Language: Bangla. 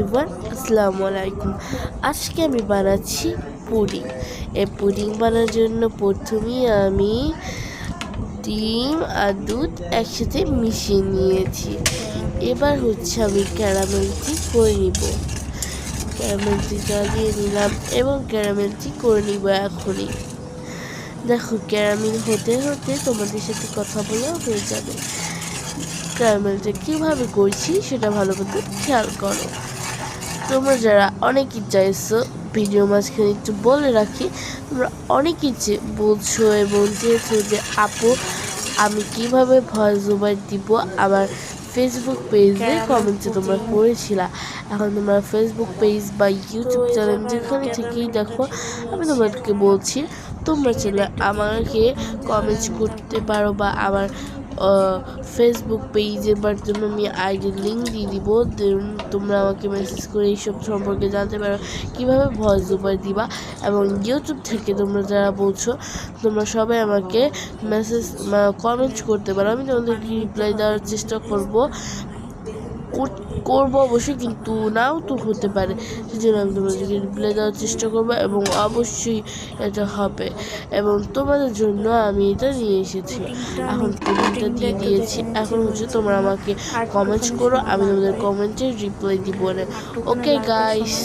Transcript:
এভরিওয়ান, আসসালামু আলাইকুম। আজকে আমি বানাচ্ছি পুডিং। এই পুডিং বানানোর জন্য প্রথমেই আমি ডিম আর দুধ একসাথে মিশিয়ে নিয়েছি। এবার আমি ক্যারামেলটি করে নিব। ক্যারামেলটি জ্বালিয়ে নিলাম এবং ক্যারামেলটি করে নিব এখনই। দেখো, ক্যারামেল হতে হতে তোমাদের সাথে কথা বলা হয়ে যাবে। ক্যারামেলটা কীভাবে করছি সেটা ভালো মতো খেয়াল করো। তোমরা যারা অনেকেই চাইছো, ভিডিও মাঝখানে একটু বলে রাখি, তোমরা অনেকেই বলছো এবং চেয়েছো যে আপু আমি কিভাবে ভয়েস ওভার দিব আমার ফেসবুক পেজে কমেন্টে তোমরা করেছিলা। এখন তোমরা ফেসবুক পেজ বা ইউটিউব চ্যানেল যেখানে থেকেই দেখো, আমি তোমাদেরকে বলছি তোমরা চাইলে আমাকে কমেন্ট করতে পারো বা আমার ফেসবুক পেজের জন্য আমি আইডির লিঙ্ক দিয়ে দিব। তোমরা আমাকে মেসেজ করে এইসব সম্পর্কে জানতে পারো কীভাবে ভয়েস ওভার দিবা। এবং ইউটিউব থেকে তোমরা যারা বলছো, তোমরা সবাই আমাকে মেসেজ কমেন্ট করতে পারো। আমি তোমাদেরকে রিপ্লাই দেওয়ার চেষ্টা করবো অবশ্যই, কিন্তু নাও তো হতে পারে। সেজন্য আমি তোমাদেরকে রিপ্লাই দেওয়ার চেষ্টা করবো এবং অবশ্যই এটা হবে। এবং তোমাদের জন্য আমি এটা নিয়ে এসেছি। এখন পুডিংটা দিয়ে দিয়েছি। এখন তোমরা আমাকে কমেন্ট করো, আমি তোমাদের কমেন্টের রিপ্লাই দিব না। Okay guys,